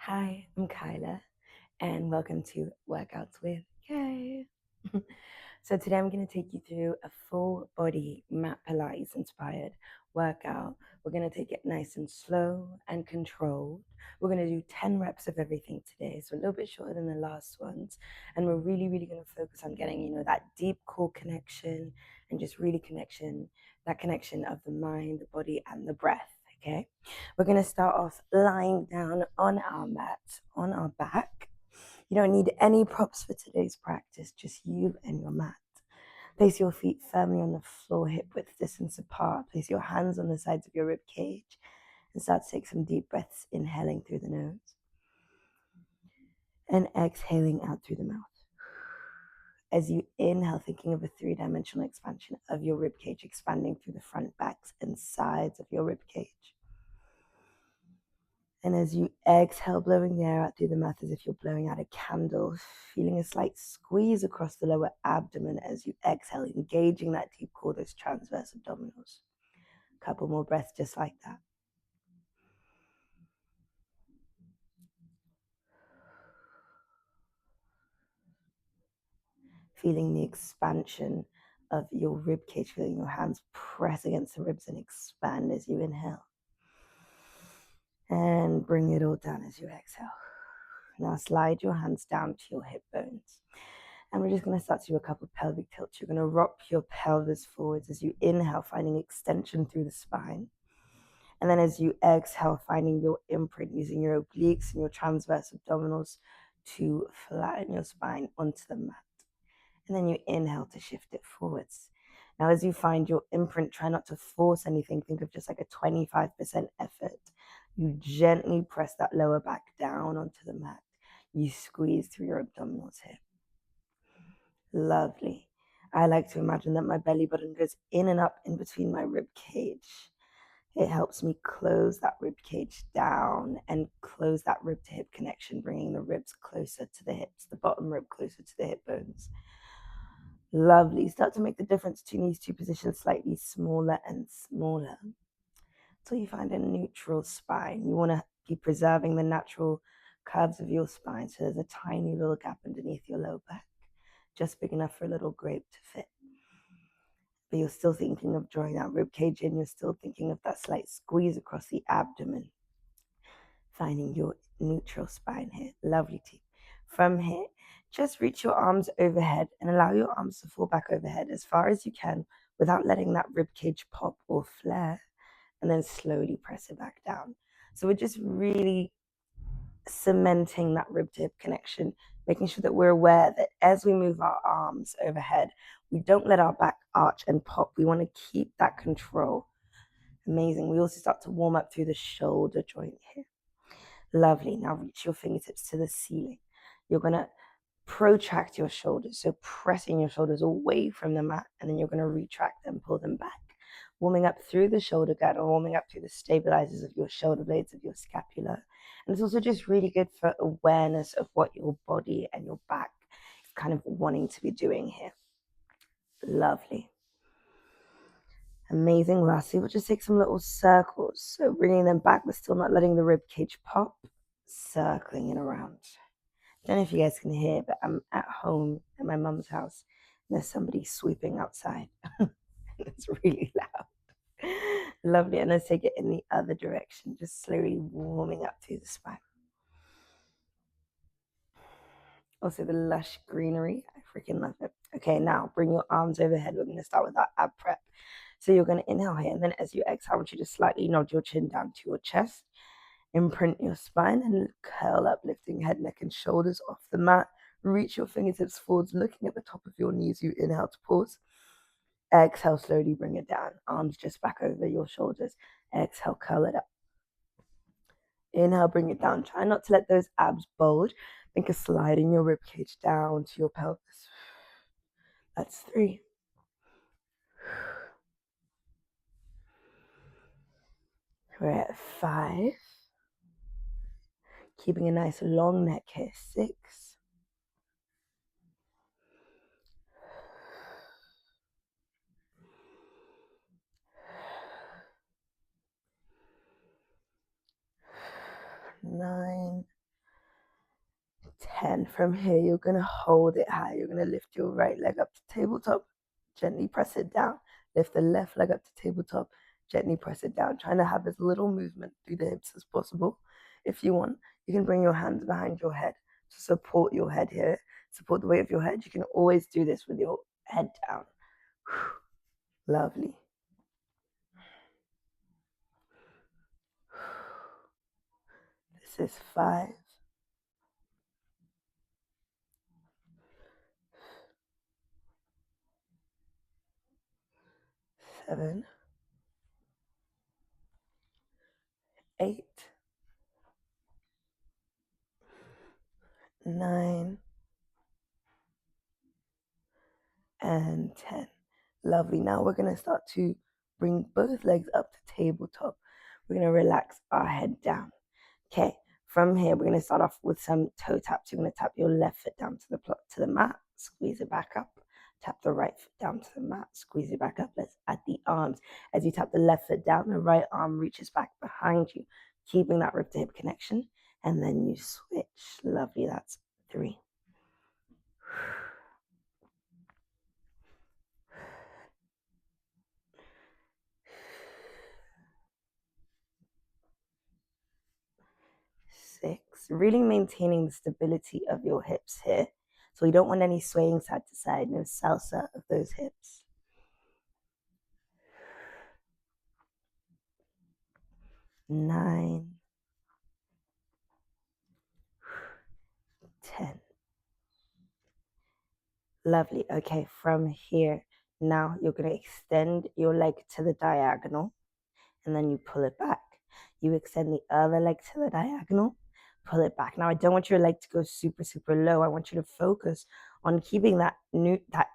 Hi, I'm Kyla, and welcome to Workouts with Kay. So today I'm going to take you through a full body mat Pilates inspired workout. We're going to take it nice and slow and controlled. We're going to do 10 reps of everything today, so a little bit shorter than the last ones. And we're really going to focus on getting, that deep core connection and just really that connection of the mind, the body, and the breath. Okay, we're going to start off lying down on our mat, on our back. You don't need any props for today's practice, just you and your mat. Place your feet firmly on the floor, hip width distance apart. Place your hands on the sides of your rib cage and start to take some deep breaths, inhaling through the nose and exhaling out through the mouth. As you inhale, thinking of a three-dimensional expansion of your rib cage, expanding through the front, backs, and sides of your rib cage. And as you exhale, blowing the air out through the mouth as if you're blowing out a candle, feeling a slight squeeze across the lower abdomen as you exhale, engaging that deep core, those transverse abdominals. A couple more breaths just like that. Feeling the expansion of your rib cage, feeling your hands press against the ribs and expand as you inhale. And bring it all down as you exhale. Now slide your hands down to your hip bones. And we're just going to start to do a couple of pelvic tilts. You're going to rock your pelvis forwards as you inhale, finding extension through the spine. And then as you exhale, finding your imprint, using your obliques and your transverse abdominals to flatten your spine onto the mat. And then you inhale to shift it forwards. Now, as you find your imprint, try not to force anything. Think of just like a 25% effort. You gently press that lower back down onto the mat. You squeeze through your abdominals here. Lovely. I like to imagine that my belly button goes in and up in between my rib cage. It helps me close that rib cage down and close that rib to hip connection, bringing the ribs closer to the hips, the bottom rib closer to the hip bones. Lovely. Start to make the difference between these two positions slightly smaller and smaller until you find a neutral spine. You want to be preserving the natural curves of your spine, so there's a tiny little gap underneath your low back, just big enough for a little grape to fit. But you're still thinking of drawing that rib cage in. You're still thinking of that slight squeeze across the abdomen. Finding your neutral spine here. Lovely team. From here, just reach your arms overhead and allow your arms to fall back overhead as far as you can without letting that rib cage pop or flare, and then slowly press it back down. So we're just really cementing that rib to hip connection, making sure that we're aware that as we move our arms overhead, we don't let our back arch and pop. We want to keep that control. Amazing. We also start to warm up through the shoulder joint here. Lovely. Now reach your fingertips to the ceiling. You're going to protract your shoulders, so pressing your shoulders away from the mat, and then you're going to retract them, pull them back, warming up through the shoulder girdle, warming up through the stabilizers of your shoulder blades, of your scapula. And it's also just really good for awareness of what your body and your back is kind of wanting to be doing here. Lovely. Amazing. Lastly, we'll just take some little circles. So bringing them back, but still not letting the rib cage pop, circling it around. I don't know if you guys can hear, but I'm at home at my mum's house, and there's somebody sweeping outside. It's really loud. Lovely. And let's take it in the other direction, just slowly warming up through the spine. Also, the lush greenery. I freaking love it. Okay, now bring your arms overhead. We're going to start with our ab prep. So you're going to inhale here, and then as you exhale, I want you to slightly nod your chin down to your chest. Imprint your spine and curl up, lifting head, neck, and shoulders off the mat. Reach your fingertips forwards, looking at the top of your knees. You inhale to pause. Exhale, slowly bring it down. Arms just back over your shoulders. Exhale, curl it up. Inhale, bring it down. Try not to let those abs bulge. Think of sliding your ribcage down to your pelvis. That's 3. We're at 5. Keeping a nice long neck here. 6. 9. 10. From here, you're going to hold it high. You're going to lift your right leg up to tabletop, gently press it down. Lift the left leg up to tabletop, gently press it down. Trying to have as little movement through the hips as possible. If you want, you can bring your hands behind your head to support your head here, support the weight of your head. You can always do this with your head down. Lovely. This is 5, 7, 8, 9, and 10. Lovely. Now we're going to start to bring both legs up to tabletop. We're going to relax our head down. Okay, from here, we're going to start off with some toe taps. You're going to tap your left foot down to the mat, squeeze it back up. Tap the right foot down to the mat, squeeze it back up. Let's add the arms. As you tap the left foot down, the right arm reaches back behind you, keeping that rib to hip connection. And then you switch. Lovely. That's 3. 6. Really maintaining the stability of your hips here. So you don't want any swaying side to side, no salsa of those hips. 9, 10. Lovely. Okay, from here, now you're going to extend your leg to the diagonal and then you pull it back. You extend the other leg to the diagonal, pull it back. Now, I don't want your leg to go super, super low. I want you to focus on keeping that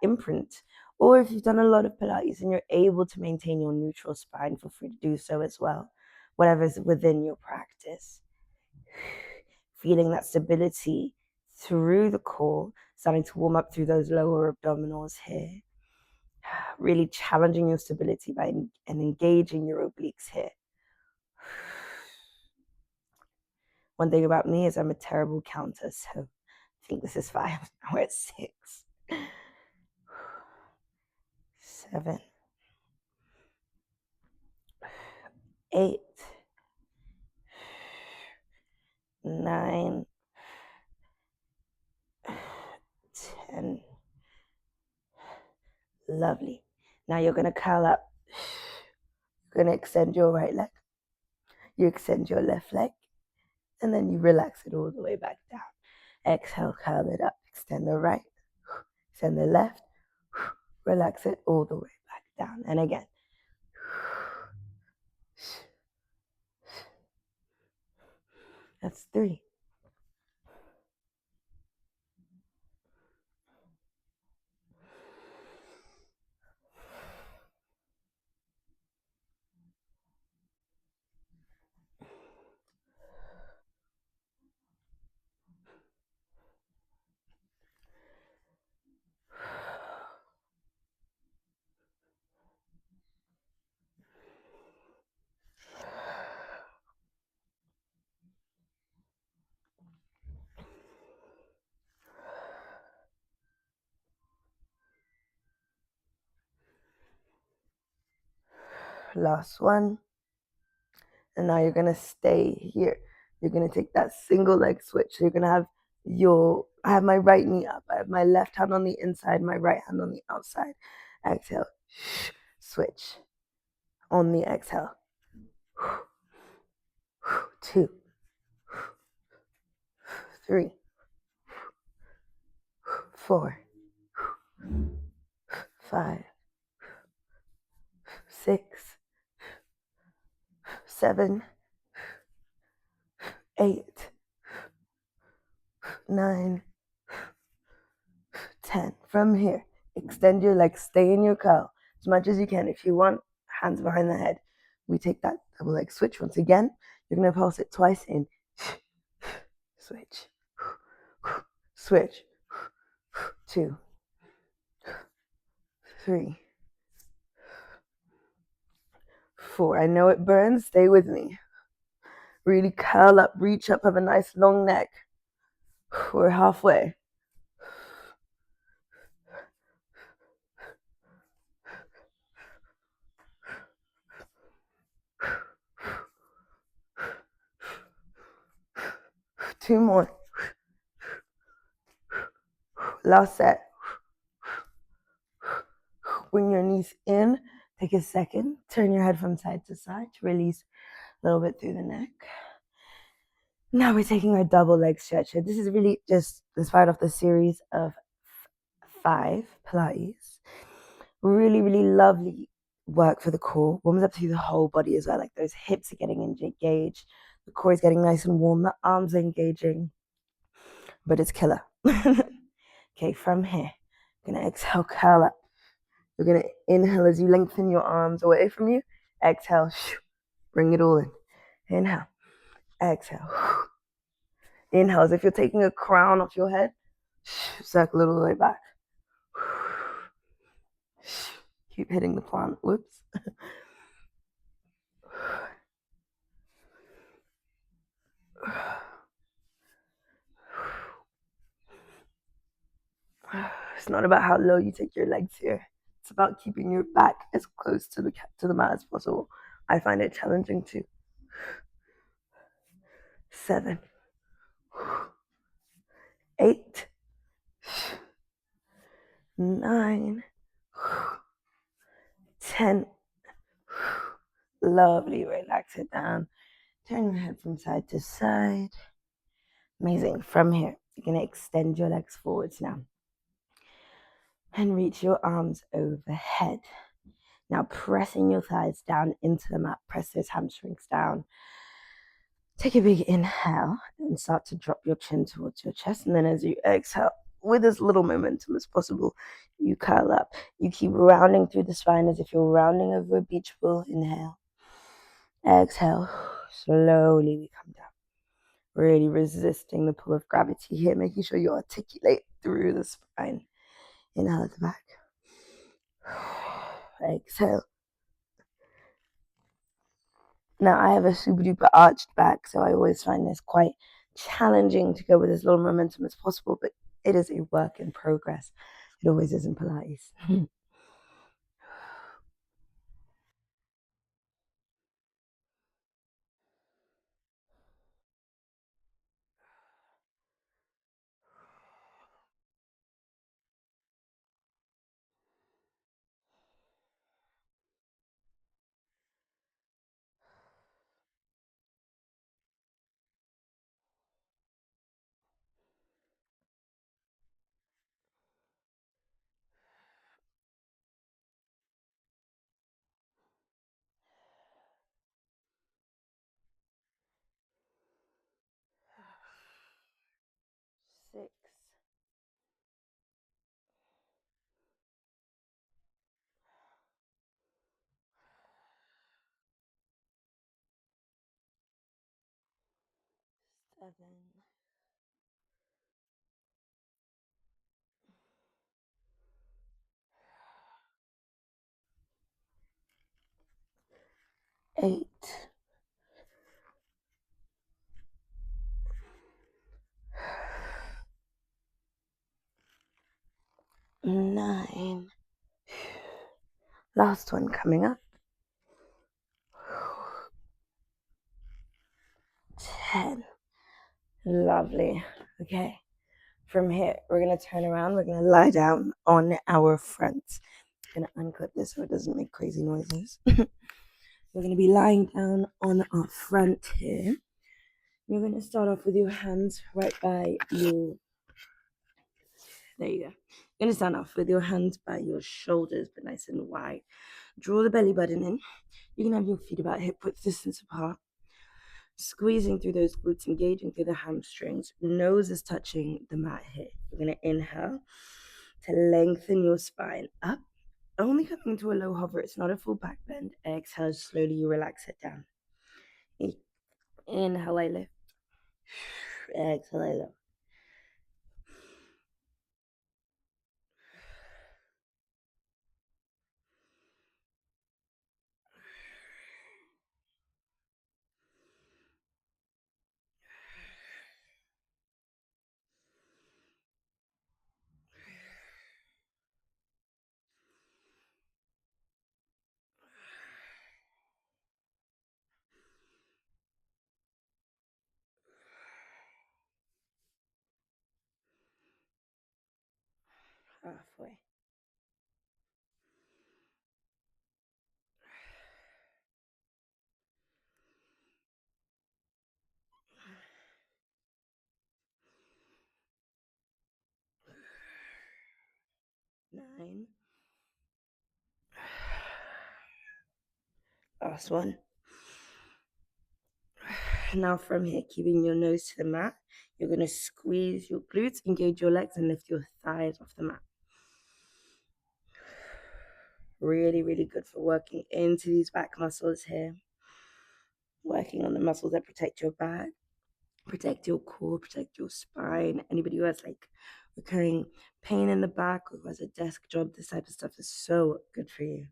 imprint. Or if you've done a lot of Pilates and you're able to maintain your neutral spine, feel free to do so as well. Whatever's within your practice. Feeling that stability through the core, starting to warm up through those lower abdominals here. Really challenging your stability and engaging your obliques here. One thing about me is I'm a terrible counter, so I think this is 5. Now we're at 6, 7, 8, 9, 10. Lovely. Now you're going to curl up. You're going to extend your right leg. You extend your left leg. And then you relax it all the way back down. Exhale, curl it up. Extend the right. Extend the left. Relax it all the way back down. And again. That's 3. Last one. And now you're going to stay here. You're going to take that single leg switch. So you're going to have I have my right knee up. I have my left hand on the inside, my right hand on the outside. Exhale. Switch. On the exhale. 2, 3, 4, 5, 6, 7, 8, 9, 10. From here, extend your legs, stay in your curl as much as you can. If you want, hands behind the head. We take that double leg switch once again. You're going to pulse it twice in. Switch. Switch. 2, 3, 4. I know it burns. Stay with me. Really curl up, reach up, have a nice long neck. We're halfway. Two more. Last set. Bring your knees in. Take a second. Turn your head from side to side to release a little bit through the neck. Now we're taking our double leg stretch. This is really just the start of the series of 5 Pilates. Really, really lovely work for the core. Warms up through the whole body as well. Like those hips are getting engaged. The core is getting nice and warm. The arms are engaging. But it's killer. Okay, from here, you're going to exhale, curl up. You're going to inhale as you lengthen your arms away from you. Exhale, bring it all in. Inhale, exhale. Inhale as if you're taking a crown off your head. Circle it all the way back. Keep hitting the plant. Whoops. It's not about how low you take your legs here. It's about keeping your back as close to the mat as possible. I find it challenging too. 7, 8, 9, 10. Lovely. Relax it down. Turn your head from side to side. Amazing. From here, you're going to extend your legs forwards now and reach your arms overhead. Now pressing your thighs down into the mat. Press those hamstrings down. Take a big inhale and start to drop your chin towards your chest. And then as you exhale, with as little momentum as possible, you curl up. You keep rounding through the spine as if you're rounding over a beach ball. Inhale. Exhale. Slowly we come down. Really resisting the pull of gravity here, making sure you articulate through the spine. Inhale at the back. Exhale. Now, I have a super duper arched back, so I always find this quite challenging to go with as little momentum as possible, but it is a work in progress. It always is in Pilates. 6, 7, 8, 9. Last one coming up. 10. Lovely. Okay. From here, we're going to turn around. We're going to lie down on our front. I'm going to unclip this so it doesn't make crazy noises. We're going to be lying down on our front here. You're going to start off with your hands right by your... There you go. You're going to start off with your hands by your shoulders, but nice and wide. Draw the belly button in. You can have your feet about hip width distance apart. Squeezing through those glutes, engaging through the hamstrings. Nose is touching the mat here. You're going to inhale to lengthen your spine up. Only coming to a low hover. It's not a full back bend. Exhale, slowly you relax it down. Inhale, I lift. Exhale, I lift. Halfway. 9. Last one. Now from here, keeping your nose to the mat, you're going to squeeze your glutes, engage your legs, and lift your thighs off the mat. Really, really good for working into these back muscles here. Working on the muscles that protect your back, protect your core, protect your spine. Anybody who has like recurring pain in the back or who has a desk job, this type of stuff is so good for you.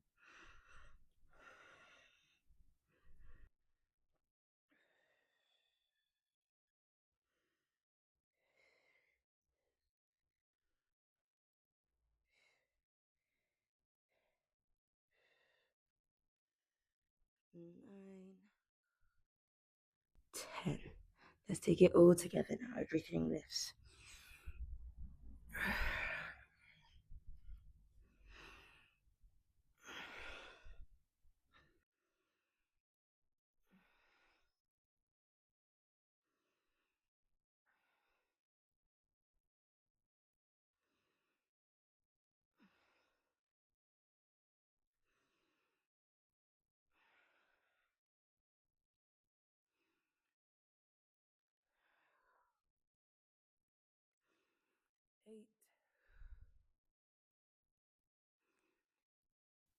Nine, 10. Let's take it all together now. Everything lifts.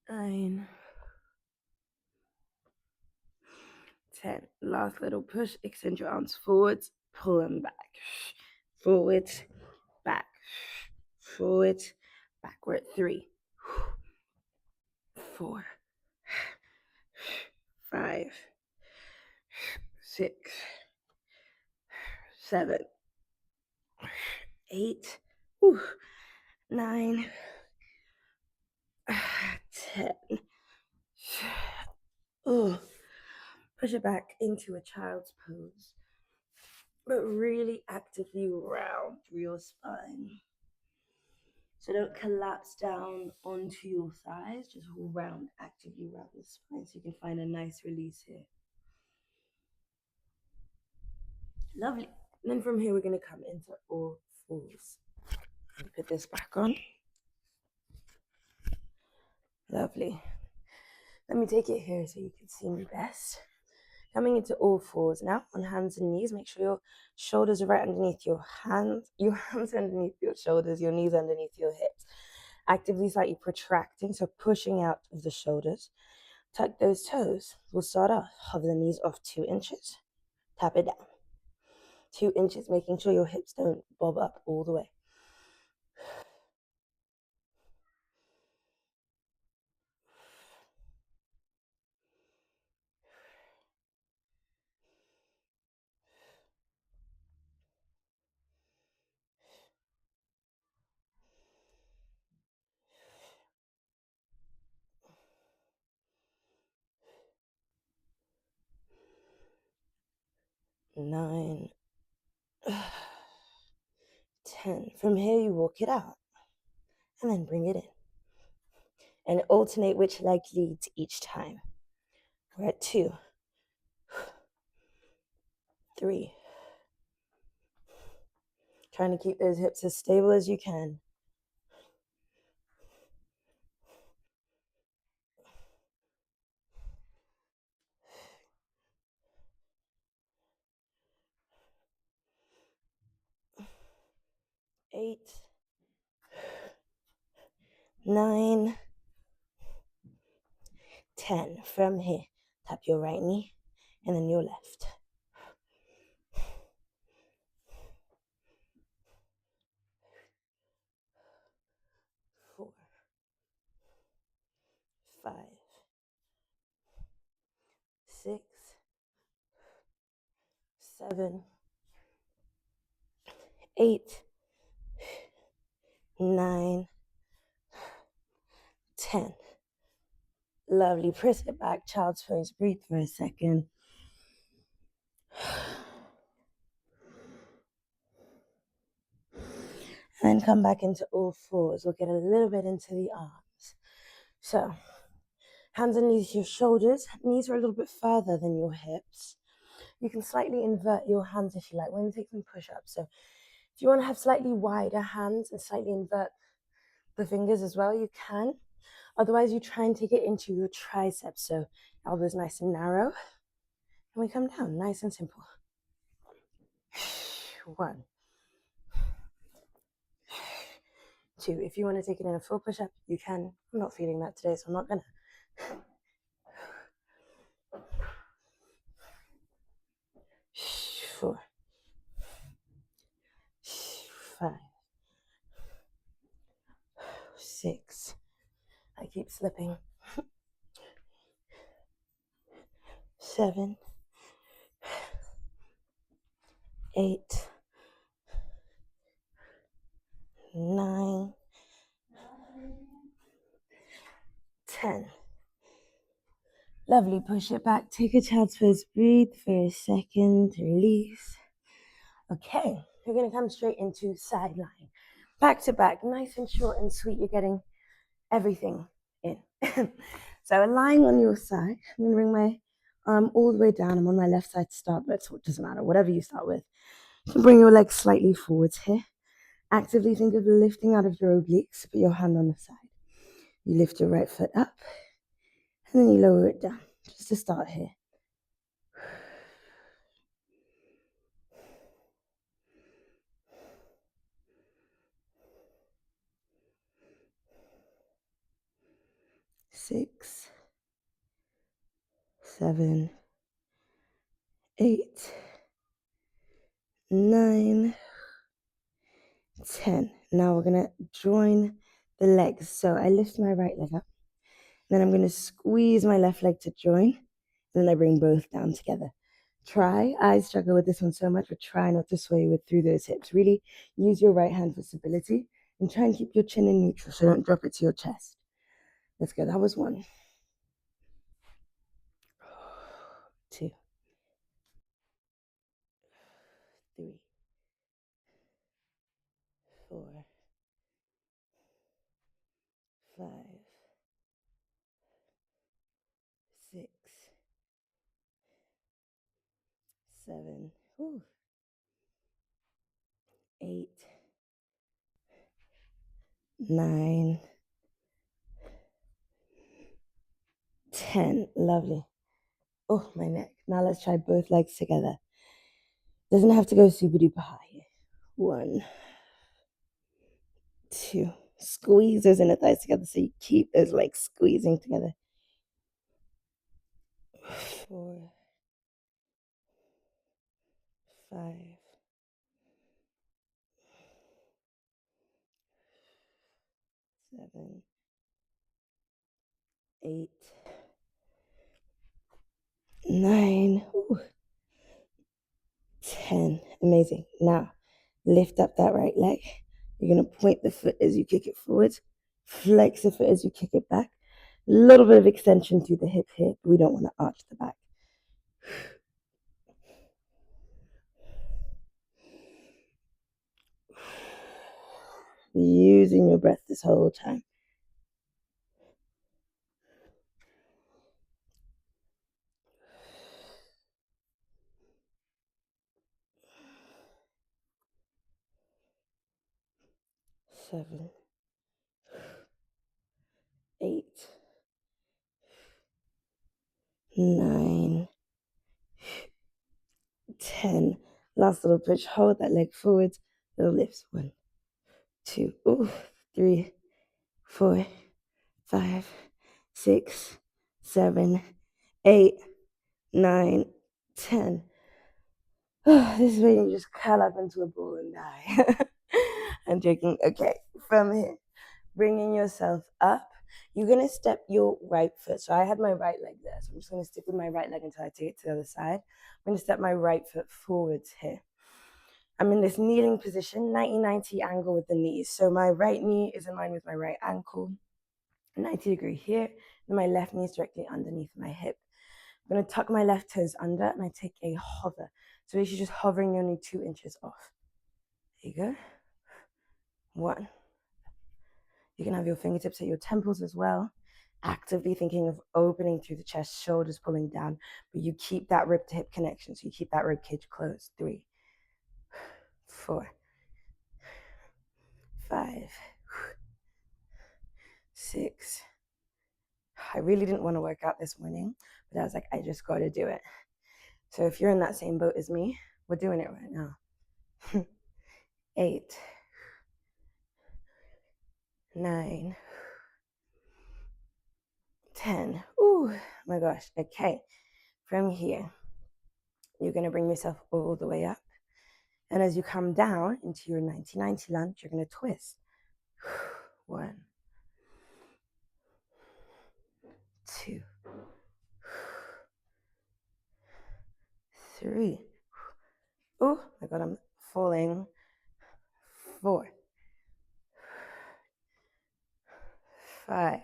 8, 9, 10. Last little push. Extend your arms forwards. Pull them back. Forward, back. Forward, back. We're at 3, 4, 5, 6, 7, 8, 9, 10. Oh, push it back into a child's pose, but really actively round through your spine. So don't collapse down onto your thighs, just round, actively round the spine so you can find a nice release here. Lovely. And then from here, we're going to come into all fours. Put this back on. Lovely. Let me take it here so you can see me best. Coming into all fours now on hands and knees. Make sure your shoulders are right underneath your hands underneath your shoulders, your knees underneath your hips. Actively slightly protracting, so pushing out of the shoulders. Tuck those toes. We'll start off. Hover the knees off 2 inches. Tap it down. 2 inches, making sure your hips don't bob up all the way. 9, 10. From here, you walk it out and then bring it in. And alternate which leg leads each time. We're at 2, 3. Trying to keep those hips as stable as you can. 8, 9, 10. From here, tap your right knee and then your left. 4, 5, 6, 7, 8, 9, 10. Lovely. Press it back, child's pose. Breathe for a second. And then come back into all fours. We'll get a little bit into the arms. So, hands underneath your shoulders. Knees are a little bit further than your hips. You can slightly invert your hands if you like. We're going to take some push-ups. So if you want to have slightly wider hands and slightly invert the fingers as well, you can. Otherwise, you try and take it into your triceps. So elbows nice and narrow. And we come down, nice and simple. 1, 2. If you want to take it in a full push-up, you can. I'm not feeling that today, so I'm not going to. 4, 5, 6. I keep slipping. 7, 8, 9, 10. Lovely. Push it back. Take a child's pose. Breathe for a second. Release. Okay. You're going to come straight into side lying. Back to back. Nice and short and sweet. You're getting everything in. So lying on your side. I'm going to bring my arm all the way down. I'm on my left side to start, but it doesn't matter. Whatever you start with. You can bring your legs slightly forwards here. Actively think of lifting out of your obliques. Put your hand on the side. You lift your right foot up. And then you lower it down. Just to start here. 6, 7, 8, 9, 10. Now we're going to join the legs. So I lift my right leg up. Then I'm going to squeeze my left leg to join. And then I bring both down together. I struggle with this one so much, but try not to sway through those hips. Really use your right hand for stability and try and keep your chin in neutral so don't drop it to your chest. Let's go. That was 1, 2, 3, 4, 5, 6, 7, 8, 9, 10. Lovely. Oh, my neck. Now let's try both legs together. Doesn't have to go super duper high here. 1, 2. Squeeze those inner thighs together so you keep those legs squeezing together. 4, 5, 7, 8, 9, 10. Amazing. Now, lift up that right leg. You're going to point the foot as you kick it forward. Flex the foot as you kick it back. A little bit of extension through the hip here, but we don't want to arch the back. Using your breath this whole time. 7, 8, 9, 10. Last little push. Hold that leg forward. Little lifts. 1, 2, 3, 4, 5, 6, 7, 8, 9, 10. This is when you just curl up into a ball and die. I'm joking. Okay, from here, bringing yourself up. You're going to step your right foot. So I had my right leg there. So I'm just going to stick with my right leg until I take it to the other side. I'm going to step my right foot forwards here. I'm in this kneeling position, 90-90 angle with the knees. So my right knee is in line with my right ankle, 90-degree here. And my left knee is directly underneath my hip. I'm going to tuck my left toes under and I take a hover. So you're just hovering only 2 inches off. There you go. 1. You can have your fingertips at your temples as well, actively thinking of opening through the chest, shoulders pulling down, but you keep that rib to hip connection, so you keep that rib cage closed. 3, 4, 5, 6. I really didn't want to work out this morning, but I was like, I just got to do it. So if you're in that same boat as me, we're doing it right now. 8, 9, 10. Ooh, my gosh. Okay. From here, you're going to bring yourself all the way up. And as you come down into your 90-90 lunge, you're going to twist. 1, 2, 3. Oh my God, I'm falling. 4, 5,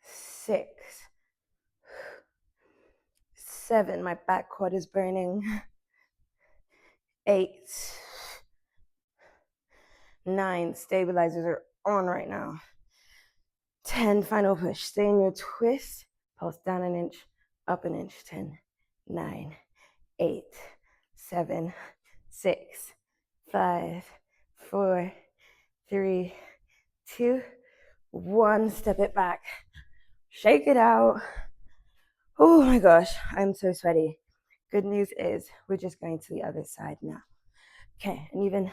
6, 7. My back quad is burning. 8, 9. Stabilizers are on right now. 10. Final push. Stay in your twist. Pulse down an inch, up an inch. 10, 9, 8, 7, 6, 5, 4, 3, 2, 1. Step it back. Shake it out. Oh my gosh, I'm so sweaty. Good news is we're just going to the other side now. Okay, and even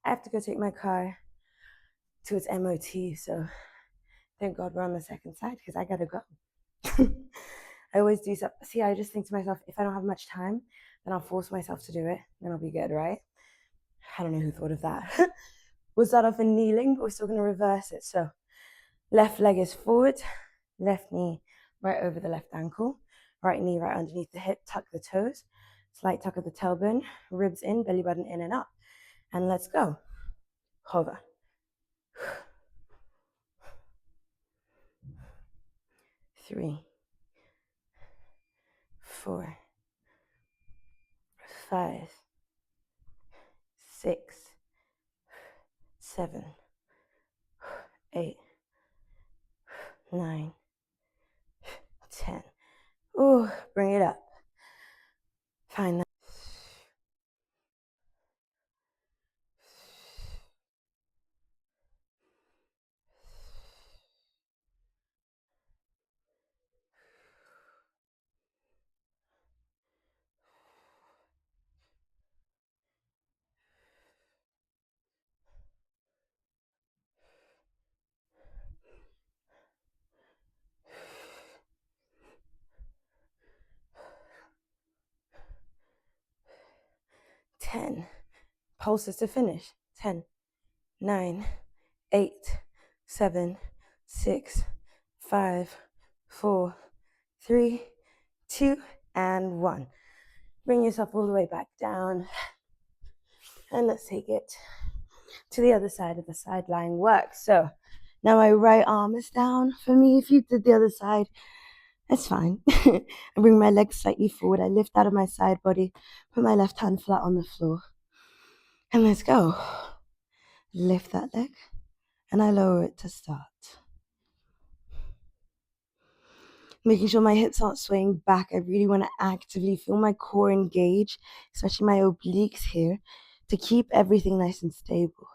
I have to go take my car to its MOT, so thank God we're on the second side because I gotta go. I always do stuff. See, I just think to myself, if I don't have much time, then I'll force myself to do it, then I'll be good, right? I don't know who thought of that. We'll start off in kneeling, but we're still gonna reverse it. So left leg is forward, left knee right over the left ankle, right knee right underneath the hip, tuck the toes, slight tuck of the tailbone, ribs in, belly button in and up. And let's go. Hover. 3, 4, 5, 6, 7, 8, 9, 10. Ooh, bring it up. Find that. 10. Pulses to finish. 10, 9, 8, 7, 6, 5, 4, 3, 2, and 1. Bring yourself all the way back down. And let's take it to the other side of the side lying work. So now my right arm is down. For me, if you did the other side, it's fine. I bring my legs slightly forward. I lift out of my side body, put my left hand flat on the floor. And let's go. Lift that leg, and I lower it to start. Making sure my hips aren't swaying back. I really want to actively feel my core engage, especially my obliques here, to keep everything nice and stable.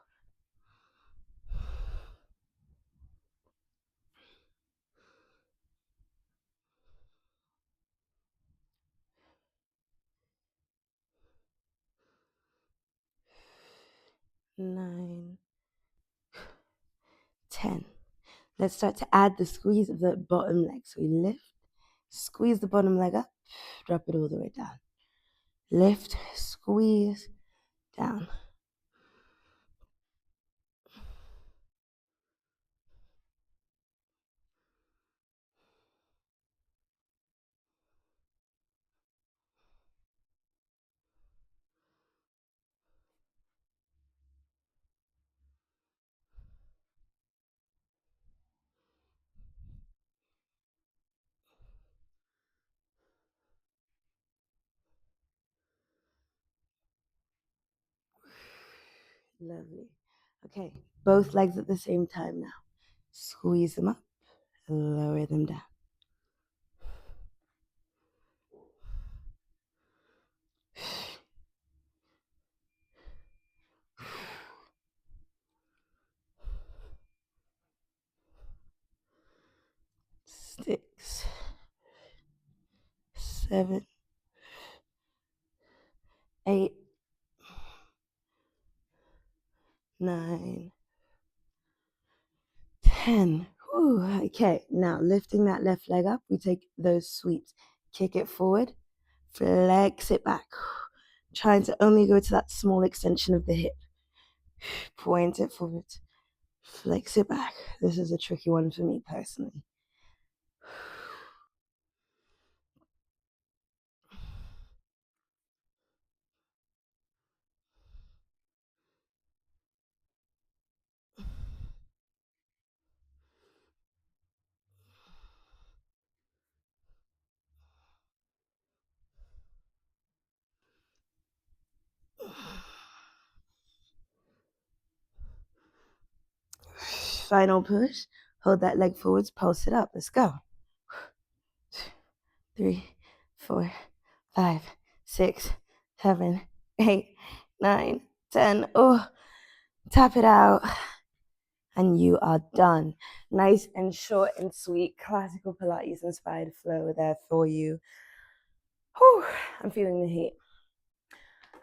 Nine, 10. Let's start to add the squeeze of the bottom leg. So we lift, squeeze the bottom leg up, drop it all the way down. Lift, squeeze, down. Lovely. Okay, both legs at the same time now. Squeeze them up, lower them down. 6, 7, 8, 9, 10. Whew. Okay, now lifting that left leg up, we take those sweeps. Kick it forward, flex it back. Trying to only go to that small extension of the hip. Point it forward, flex it back. This is a tricky one for me personally. Final push. Hold that leg forwards, pulse it up. Let's go. 3, 4, 5, 6, 7, 8, 9, 10. Oh, tap it out. And you are done. Nice and short and sweet, classical Pilates inspired flow there for you. Whew, I'm feeling the heat.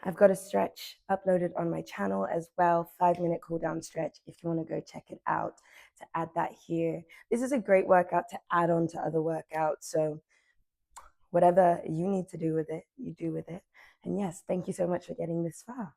I've got a stretch uploaded on my channel as well, 5-minute cool down stretch if you want to go check it out, to add that here. This is a great workout to add on to other workouts. So whatever you need to do with it, you do with it. And yes, thank you so much for getting this far.